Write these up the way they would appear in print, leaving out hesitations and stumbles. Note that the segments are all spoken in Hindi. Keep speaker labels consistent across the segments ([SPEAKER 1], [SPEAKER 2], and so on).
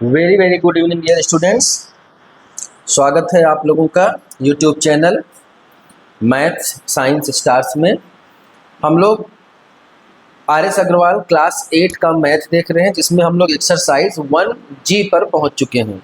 [SPEAKER 1] Very very good evening dear students. स्वागत है आप लोगों का YouTube channel maths science stars में। हम लोग आर.एस. अग्रवाल क्लास 8 का मैथ देख रहे हैं, जिसमें हम लोग एक्सरसाइज 1G पर पहुंच चुके हैं।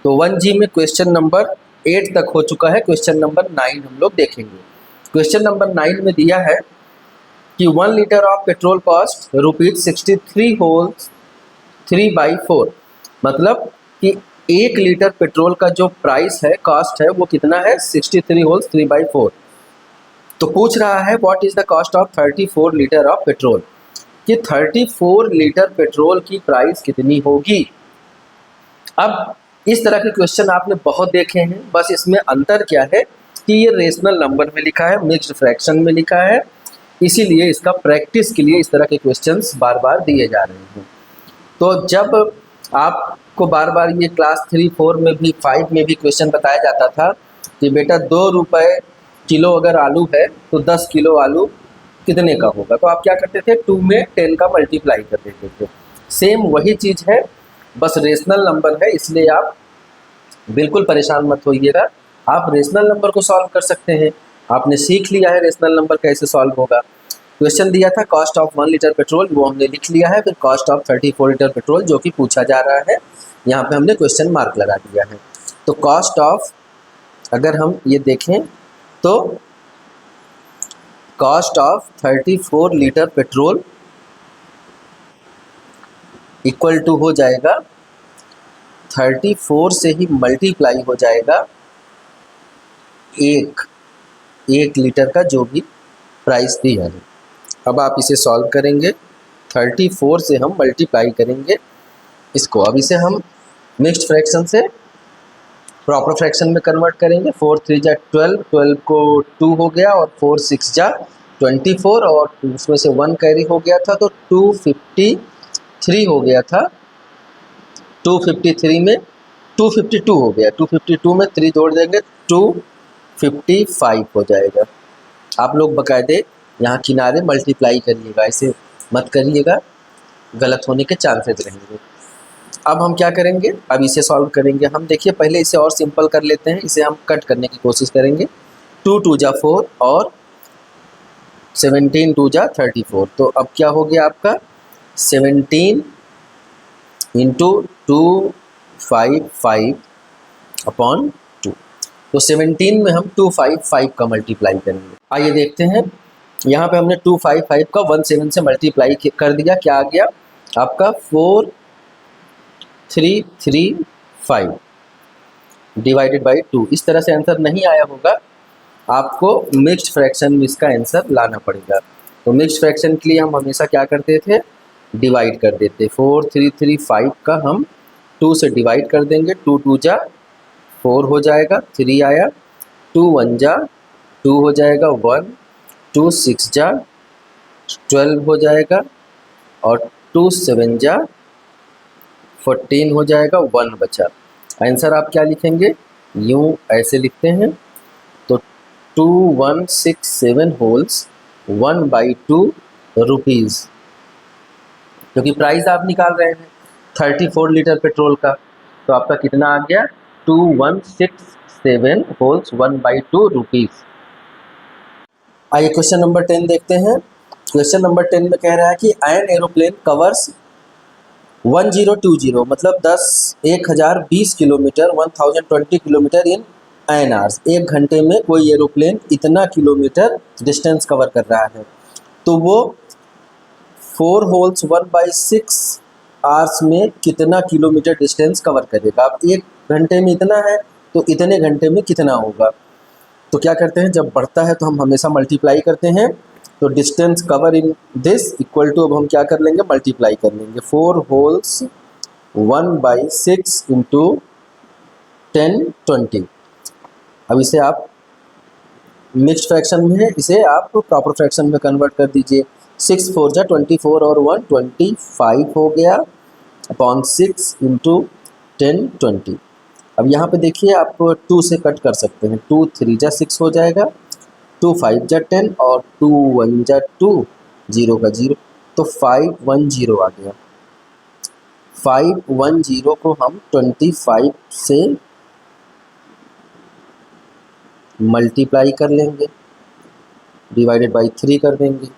[SPEAKER 1] तो 1G में क्वेश्चन नंबर 8 तक हो चुका है। क्वेश्चन नंबर 9 हम लोग देखेंगे। क्वेश्चन नंबर 9 में दिया है कि 1 litre of petrol cost ₹63 holes 3/4। मतलब कि 1 लीटर पेट्रोल का जो प्राइस है, कॉस्ट है, वो कितना है 63 होल्स 3/4। तो पूछ रहा है what is the cost of 34 litre of petrol, कि 34 लीटर पेट्रोल की प्राइस कितनी होगी। अब इस तरह के क्वेश्चन आपने बहुत देखे हैं, बस इसमें अंतर क्या है कि ये रेशनल नंबर में लिखा है, मिक्स्ड फ्रैक्शन में लिखा है, इसीलिए इसका प्रैक्टिस के लिए इस तरह के क्वेश्चंस बार बार दिए जा रहे हैं। तो जब आपको बार बार ये क्लास 3, 4 में भी 5 में भी क्वेश्चन बताया जाता था कि बेटा 2 रुपये किलो अगर आलू है तो 10 किलो आलू कितने का होगा, तो आप क्या करते थे 2 में 10 का मल्टीप्लाई कर देते थे। सेम वही चीज़ है, बस रेशनल नंबर है, इसलिए आप बिल्कुल परेशान मत होइएगा। आप रेशनल नंबर को सॉल्व कर सकते हैं। आपने सीख लिया है रेशनल नंबर कैसे सॉल्व होगा। क्वेश्चन दिया था कॉस्ट ऑफ 1 लीटर पेट्रोल, वो हमने लिख लिया है। फिर कॉस्ट ऑफ 34 लीटर पेट्रोल जो कि पूछा जा रहा है, यहाँ पे हमने क्वेश्चन मार्क लगा दिया है। तो कॉस्ट ऑफ, अगर हम ये देखें तो cost of 34 litre petrol equal to हो जाएगा 34 से ही मल्टीप्लाई हो जाएगा एक लीटर का जो भी प्राइस दिया है। अब आप इसे सॉल्व करेंगे, 34 से हम मल्टीप्लाई करेंगे इसको। अब इसे हम मिक्स्ड फ्रैक्शन से प्रॉपर फ्रैक्शन में कन्वर्ट करेंगे। 4 3 जा 12, 12 को 2 हो गया, और 4 6 जा 24, और उसमें से 1 कैरी हो गया था, तो 253 हो गया था। 253 में 252 हो गया, 252 में 3 जोड़ देंगे 255 हो जाएगा। आप लोग बाकायदे यहाँ किनारे मल्टीप्लाई करिएगा, ऐसे मत करिएगा, गलत होने के चांसेस रहेंगे। अब हम क्या करेंगे, अब इसे सॉल्व करेंगे हम। देखिए पहले इसे और सिंपल कर लेते हैं, इसे हम कट करने की कोशिश करेंगे। 2 2 जा 4 और 17 2 जा 34। तो अब क्या हो गया आपका 17 इंटू 255 अपॉन 2। तो 17 में हम 255 का मल्टीप्लाई करेंगे। आइए देखते हैं, यहाँ पे हमने 255 का 17 से मल्टीप्लाई कर दिया, क्या आ गया आपका 4335 डिवाइडेड बाई 2। इस तरह से आंसर नहीं आया होगा, आपको मिक्स्ड फ्रैक्शन में इसका आंसर लाना पड़ेगा। तो मिक्स्ड फ्रैक्शन के लिए हम हमेशा क्या करते थे, डिवाइड कर देते। 4335 का हम 2 से डिवाइड कर देंगे, 2 2 जा 4 हो जाएगा, 3 आया, 2 1 जा 2 हो जाएगा, 1 2 6 जा 12 हो जाएगा, और 2 7 जा 14 हो जाएगा, 1 बचा। आंसर आप क्या लिखेंगे, यूँ ऐसे लिखते हैं। तो 2167 होल्स 1/2 रुपीज़, क्योंकि प्राइस आप निकाल रहे हैं 34 लीटर पेट्रोल का, तो आपका कितना आ गया 2167 होल्स 1/2 रुपीज़। आइए क्वेश्चन नंबर 10 देखते हैं। क्वेश्चन नंबर 10 में कह रहा है कि एन एरोप्लेन कवर्स 1020 मतलब 1020 kilometre 1020 kilometre in an hours. 1 घंटे में कोई एरोप्लेन इतना किलोमीटर डिस्टेंस कवर कर रहा है, तो वो 4 होल्स 1/6 आवर्स में कितना किलोमीटर डिस्टेंस कवर करेगा। अब 1 घंटे में इतना है, तो इतने घंटे में कितना होगा। तो क्या करते हैं, जब बढ़ता है तो हम हमेशा मल्टीप्लाई करते हैं। तो distance cover in this equal to, अब हम क्या कर लेंगे, मल्टीप्लाई कर लेंगे। 4 होल्स 1/6 इंटू 10 20। अब इसे आप मिक्स्ड फ्रैक्शन में है, इसे आप प्रॉपर फ्रैक्शन में कन्वर्ट कर दीजिए। 6 4 जा 24 और 1 25 हो गया अपॉन 6 इंटू 10 20। अब यहाँ पे देखिए आप 2 से कट कर सकते हैं, 2 3 जा 6 हो जाएगा, 2 5 जा 10 और 2 1 जा 2, 0 का 0, तो 510 आ गया। 510 को हम 25 से मल्टीप्लाई कर लेंगे, डिवाइडेड बाई 3 कर देंगे।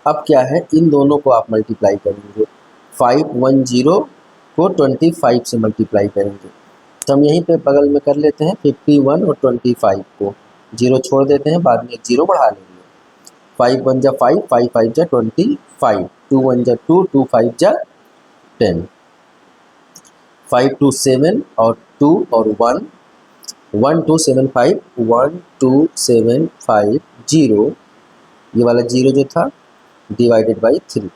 [SPEAKER 1] अब क्या है, इन दोनों को आप मल्टीप्लाई करेंगे, 510 को 25 से मल्टीप्लाई करेंगे। तो हम यहीं पे बगल में कर लेते हैं 51 और 25 को 0 छोड़ देते हैं, बाद में एक 0 बढ़ा लेंगे। 5 1 जा 5, 5 5 जा 25, 2 1 जा 2, 2 5 जा 10, 5 2 7 और 2 और 1, 1 2 7 5, 1 2 7 5 0, ये वाला 0 जो था डिवाइडेड बाई 3।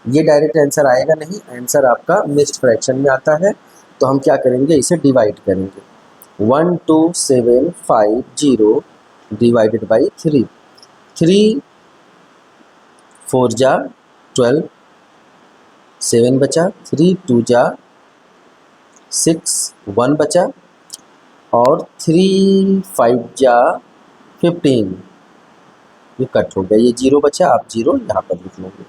[SPEAKER 1] ये डायरेक्ट आंसर आएगा नहीं, आंसर आपका मिक्स्ड फ्रैक्शन में आता है। तो हम क्या करेंगे, इसे डिवाइड करेंगे, 1 2 7 5 0 डिवाइडेड बाई 3, 3 4 जा 12, 7 बचा, 3 2 जा 6, 1 बचा, और 3 5 जा 15, ये कट हो गया, ये 0 बचा, आप 0 यहाँ पर लिख लेंगे।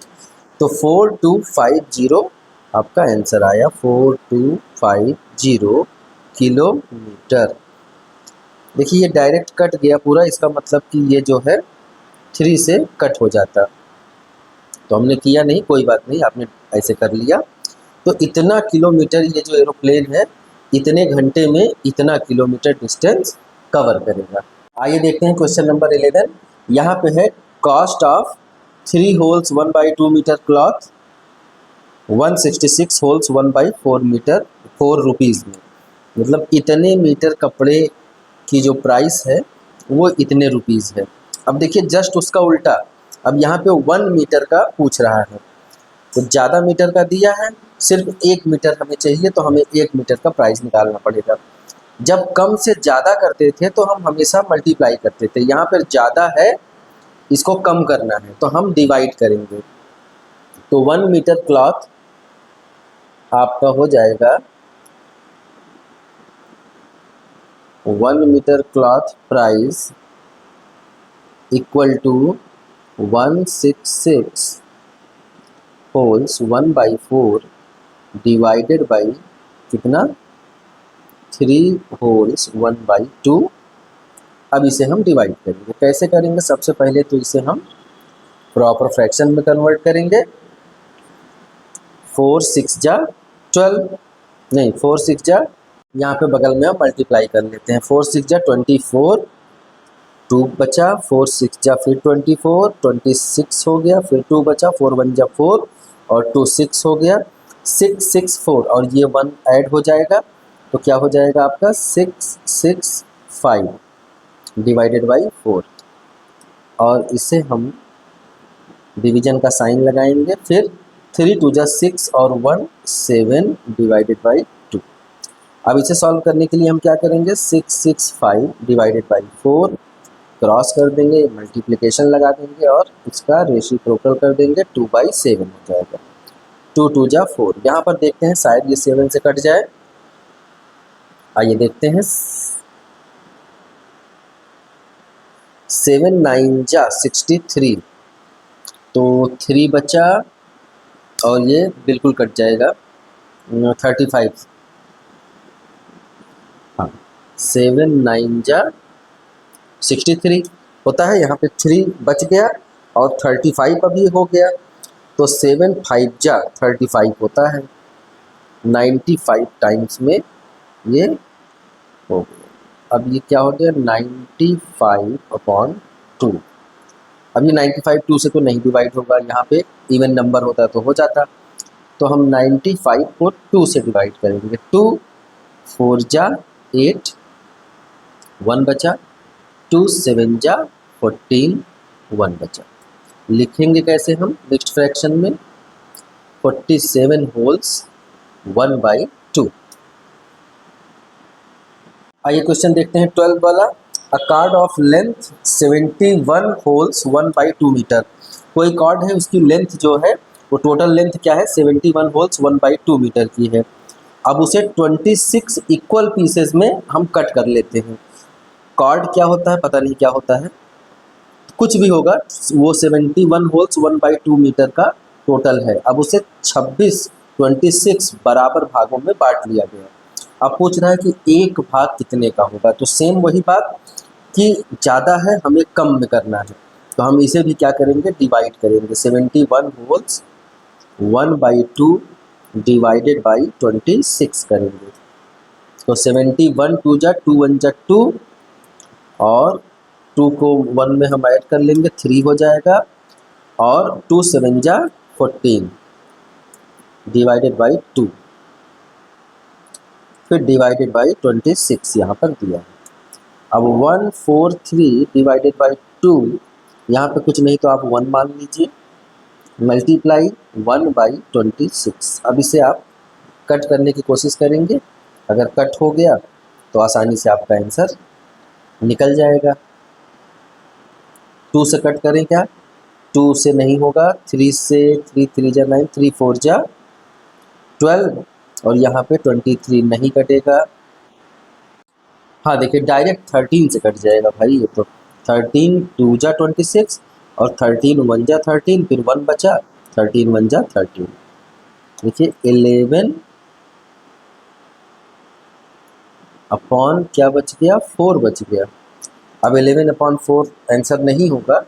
[SPEAKER 1] तो 4250 आपका आंसर आया, 4250 किलोमीटर। देखिए ये डायरेक्ट कट गया पूरा, इसका मतलब कि ये जो है 3 से कट हो जाता, तो हमने किया नहीं, कोई बात नहीं, आपने ऐसे कर लिया। तो इतना किलोमीटर ये जो एरोप्लेन है इतने घंटे में इतना किलोमीटर डिस्टेंस कवर करेगा। आइए देखते हैं क्वेश्चन नंबर 11। यहाँ पे है cost of 3 wholes 1/2 metre cloth 166 wholes 1/4 metre 4 rupees में, मतलब इतने मीटर कपड़े की जो प्राइस है वो इतने रुपीज़ है। अब देखिए जस्ट उसका उल्टा, अब यहाँ पे 1 मीटर का पूछ रहा है, तो ज़्यादा मीटर का दिया है, सिर्फ 1 मीटर हमें चाहिए, तो हमें 1 मीटर का प्राइस निकालना पड़ेगा। जब कम से ज़्यादा करते थे तो हम हमेशा मल्टीप्लाई करते थे, यहाँ पर ज़्यादा है इसको कम करना है तो हम डिवाइड करेंगे। तो 1 मीटर क्लॉथ आपका हो जाएगा, 1 metre cloth price equal to 166 wholes 1/4 divided by कितना, 3 होल्स 1/2। अब इसे हम डिवाइड करेंगे, कैसे करेंगे, सबसे पहले तो इसे हम प्रॉपर फ्रैक्शन में कन्वर्ट करेंगे। 4 6 जा 12, नहीं 4 6 जा, यहाँ पे बगल में हम मल्टीप्लाई कर लेते हैं, 4 6 जा 24, 2 बचा, 4 6 जा फिर 24, 26 हो गया, फिर 2 बचा, 4 1 जा 4 और 2 6 हो गया, 6 6 4 और ये 1 ऐड हो जाएगा, तो क्या हो जाएगा आपका 6 6 5 डिवाइडेड बाई 4, और इसे हम डिवीजन का साइन लगाएंगे, फिर 3 2 जा 6 और 1 7 डिवाइडेड बाई 2। अब इसे सॉल्व करने के लिए हम क्या करेंगे, 6 6 5 डिवाइडेड बाई 4 क्रॉस कर देंगे, मल्टीप्लिकेशन लगा देंगे और इसका रेसिप्रोकल कर देंगे, 2/7 हो जाएगा, 2 2 जा 4। यहाँ पर देखते हैं शायद ये 7 से कट जाए, आइए देखते हैं, 7 9 जा 63, तो 3 बचा और ये बिल्कुल कट जाएगा, 35, हाँ 7 9 जा 63 होता है, यहाँ पे 3 बच गया और 35 अभी हो गया, तो 7 5 जा 35 होता है, 95 टाइम्स में ये हो गया। अब ये क्या हो गया, 95/2। अब ये 95 2 से तो नहीं डिवाइड होगा, यहाँ पे इवन नंबर होता तो हो जाता, तो हम 95 को 2 से डिवाइड करेंगे, 2 4 जा 8, 1 बचा, 2 7 जा 14, 1 बचा। लिखेंगे कैसे हम मिक्स्ड फ्रैक्शन में, 47 होल्स 1/2। आइए क्वेश्चन देखते हैं 12 वाला, a card of length 71 wholes 1/2 metre. कोई कार्ड है, उसकी लेंथ जो है वो टोटल लेंथ क्या है, 71 होल्स 1/2 मीटर की है। अब उसे 26 इक्वल पीसेस में हम कट कर लेते हैं। कार्ड क्या होता है पता नहीं क्या होता है, कुछ भी होगा, वो 71 होल्स 1/2 मीटर का टोटल है। अब उसे 26 26 बराबर भागों में बांट लिया गया। अब पूछ रहा है कि एक भाग कितने का होगा, तो सेम वही बात कि ज़्यादा है हमें कम में करना है, तो हम इसे भी क्या करेंगे, डिवाइड करेंगे। 71 होल्स 1/2 डिवाइडेड बाई 26 करेंगे। तो 71 टू जा 2 1 जा 2, और 2 को 1 में हम ऐड कर लेंगे, 3 हो जाएगा, और 2 7 जा 14 डिवाइडेड बाई 2, फिर डिवाइडेड बाई 26 यहाँ पर दिया है। अब 143 डिवाइडेड बाई 2, यहाँ पे कुछ नहीं तो आप 1 मान लीजिए, मल्टीप्लाई 1/26। अब इसे आप कट करने की कोशिश करेंगे, अगर कट हो गया तो आसानी से आपका आंसर निकल जाएगा। 2 से कट करें क्या, 2 से नहीं होगा, 3 से 3 3 जा 9, 3 4 जा 12, और यहाँ पे 23 नहीं कटेगा। हाँ देखिए डायरेक्ट 13 से कट जाएगा भाई, ये तो 13 2 जा 26, और 13 1 जा 13, फिर 1 बचा, 13 1 जा 13। देखिए 11 अपॉन क्या बच गया, 4 बच गया। अब 11/4 आंसर नहीं होगा,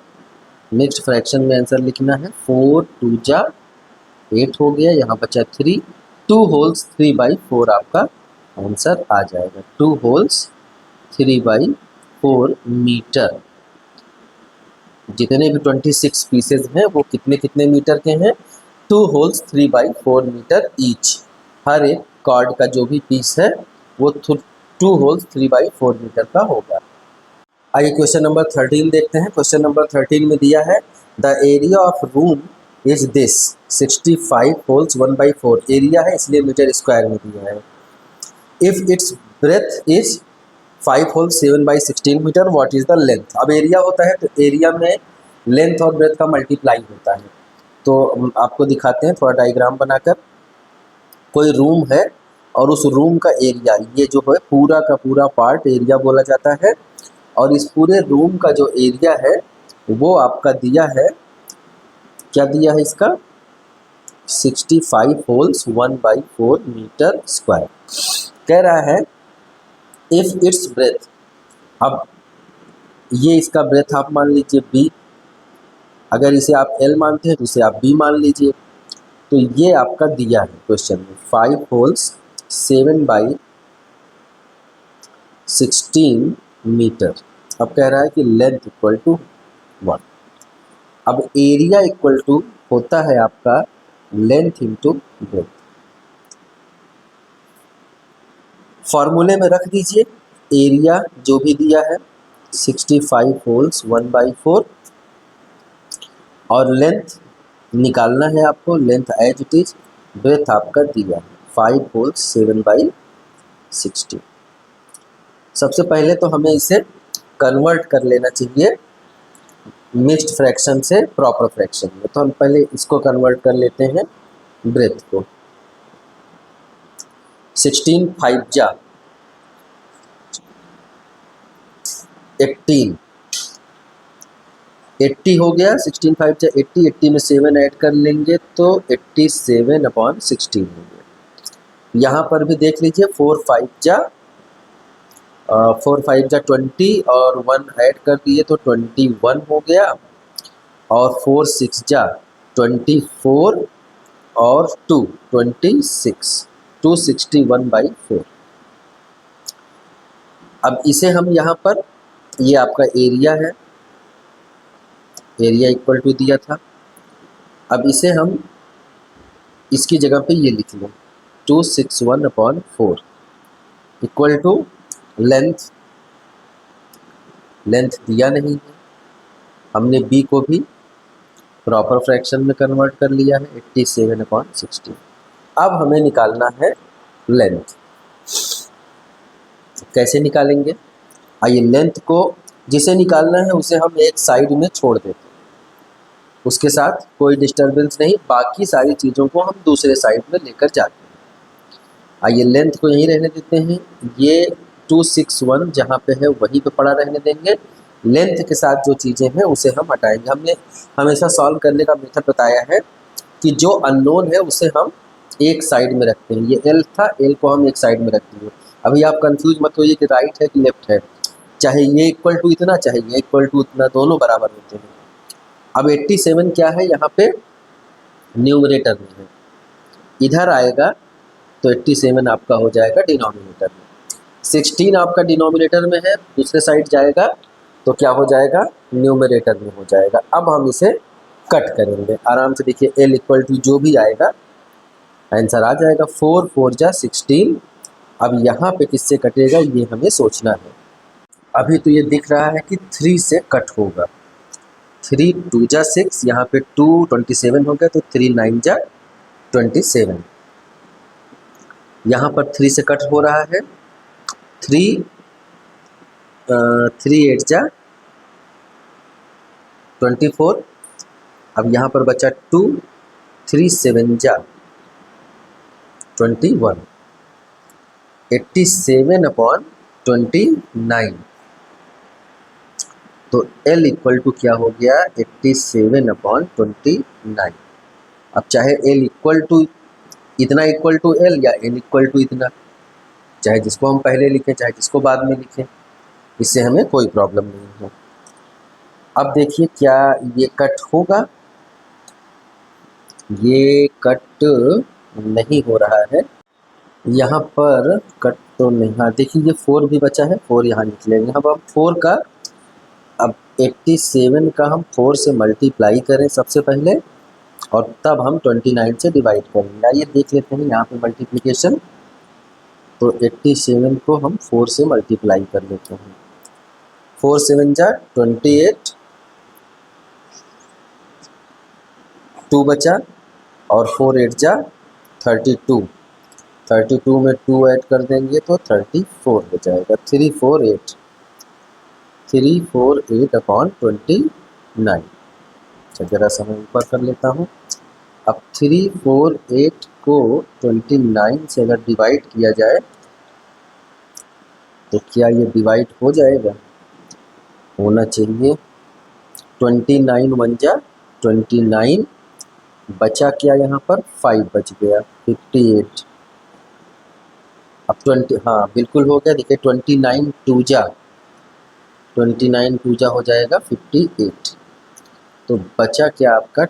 [SPEAKER 1] नेक्स्ट फ्रैक्शन में आंसर लिखना है। 4 2 जा 8 हो गया, यहाँ बचा 3, 2 होल्स 3/4 आपका आंसर आ जाएगा। 2 होल्स 3/4 मीटर। जितने भी 26 पीसेज हैं वो कितने कितने मीटर के हैं, 2 होल्स 3/4 मीटर ईच। हर एक कार्ड का जो भी पीस है वो 2 होल्स 3/4 मीटर का होगा। आइए क्वेश्चन नंबर 13 देखते हैं। क्वेश्चन नंबर 13 में दिया है the area of room is this 65 wholes 1/4। Area है इसलिए मीटर स्क्वायर में दिया है। If it's breadth is 5 wholes 7/16 metre, what is the length. अब एरिया होता है तो एरिया में लेंथ और ब्रेथ का मल्टीप्लाई होता है। तो आपको दिखाते हैं थोड़ा डायग्राम बनाकर। कोई रूम है और उस रूम का एरिया, ये जो है पूरा का पूरा पार्ट एरिया बोला जाता है, और इस पूरे रूम का जो एरिया है वो आपका दिया है, क्या दिया है इसका, 65 होल्स 1/4 मीटर स्क्वायर। कह रहा है इफ इट्स ब्रेथ, अब ये इसका ब्रेथ आप मान लीजिए b, अगर इसे आप l मानते हैं तो इसे आप b मान लीजिए। तो ये आपका दिया है क्वेश्चन में 5 होल्स 7/16 मीटर। अब कह रहा है कि लेंथ इक्वल टू 1। अब एरिया इक्वल टू होता है आपका लेंथ इंटू ब्रेथ। फॉर्मूले में रख दीजिए एरिया जो भी दिया है 65 होल्स 1/4, और लेंथ निकालना है आपको, length as it is, breadth आपका दिया है 5 होल्स 7/16। सबसे पहले तो हमें इसे कन्वर्ट कर लेना चाहिए मिक्स्ड फ्रैक्शन से प्रॉपर फ्रैक्शन में। तो हम पहले इसको कन्वर्ट कर लेते हैं ब्रेथ को। 16 5 जा 18, 80 हो गया, 16 5 जा 80, 80 में 7 ऐड कर लेंगे तो 87/16 हो गया। यहाँ पर भी देख लीजिए 4 5 जा 20, और 1 ऐड कर दिए तो 21 हो गया, और 4 6 जा 24, और 2 26, 261/4। अब इसे हम यहाँ पर, ये आपका एरिया है, एरिया इक्वल टू दिया था। अब इसे हम इसकी जगह पे ये लिख लें 261/4 इक्वल टू लेंथ। लेंथ दिया नहीं है, हमने b को भी प्रॉपर फ्रैक्शन में कन्वर्ट कर लिया है 87/16। अब हमें निकालना है लेंथ। कैसे निकालेंगे, आइए लेंथ को जिसे निकालना है उसे हम एक साइड में छोड़ देते हैं, उसके साथ कोई डिस्टरबेंस नहीं, बाकी सारी चीज़ों को हम दूसरे साइड में लेकर जाते हैं। आइए लेंथ को यहीं रहने देते हैं, ये 261 जहाँ पे है वहीं पे पड़ा रहने देंगे। लेंथ के साथ जो चीज़ें हैं उसे हम हटाएंगे। हमने हमेशा सॉल्व करने का मेथड बताया है कि जो अननोन है उसे हम एक साइड में रखते हैं। ये एल था, एल को हम एक साइड में रख दिए। अभी आप कंफ्यूज मत होइए कि राइट है कि लेफ्ट है, चाहे ये इक्वल टू इतना चाहे ये इक्वल टू इतना, दोनों बराबर होते हैं। अब 87 क्या है यहाँ पे न्यूमरेटर में है, इधर आएगा तो 87 आपका हो जाएगा डिनोमिनेटर में। 16 आपका डिनोमिनेटर में है, दूसरे साइड जाएगा तो क्या हो जाएगा न्यूमरेटर में हो जाएगा। अब हम इसे कट करेंगे आराम से, देखिए एल इक्वल टू जो भी आएगा आंसर आ जाएगा। 4 4 जा 16। अब यहाँ पे किससे कटेगा ये हमें सोचना है। अभी तो ये दिख रहा है कि 3 से कट होगा। 3 2 जा 6, यहाँ पे 2 27 हो गया तो 3 9 जा 27। यहाँ पर 3 से कट हो रहा है। 3 8 जा 24। अब यहाँ पर बचा 2 3 7 जा 21। 87/29। तो L इक्वल टू क्या हो गया 87/29। अब चाहे L इक्वल टू इतना इक्वल टू L या L इक्वल टू इतना, चाहे जिसको हम पहले लिखें चाहे जिसको बाद में लिखें, इससे हमें कोई प्रॉब्लम नहीं है। अब देखिए क्या ये कट होगा, ये कट नहीं हो रहा है यहाँ पर, कट तो नहीं। हाँ देखिए ये 4 भी बचा है, 4 यहाँ निकलेंगे। अब 4 का, अब 87 का हम 4 से मल्टीप्लाई करें सबसे पहले और तब हम 29 से डिवाइड करेंगे। आइए देख लेते हैं यहाँ पे मल्टीप्लिकेशन। तो 87 को हम 4 से मल्टीप्लाई कर लेते हैं। 4 7 जा 28, 2 बचा और 4 8 जा 32। 32 में 2 ऐड कर देंगे तो 34 हो जाएगा। 348 348/29। अच्छा जरा सा मैं ऊपर कर लेता हूँ। अब 348 को 29 से अगर डिवाइड किया जाए तो क्या ये डिवाइड हो जाएगा, होना चाहिए। 29 1 जा 29, बचा क्या यहाँ पर 5 बच गया 58। अब 20, हाँ बिल्कुल हो गया। देखिए 29 2 जा हो जाएगा 58। तो बचा क्या आपका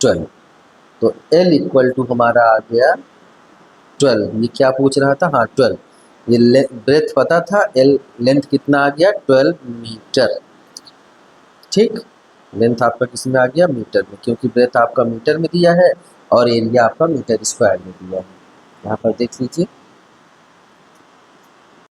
[SPEAKER 1] 12। तो L इक्वल टू हमारा आ गया 12। ये क्या पूछ रहा था, हाँ 12। ये ब्रेथ पता था, L लेंथ कितना आ गया 12 मीटर। ठीक, लेंथ आपका किस में आ गया मीटर में, क्योंकि ब्रेथ आपका मीटर में दिया है और एरिया आपका मीटर स्क्वायर में दिया है। यहाँ पर देख लीजिए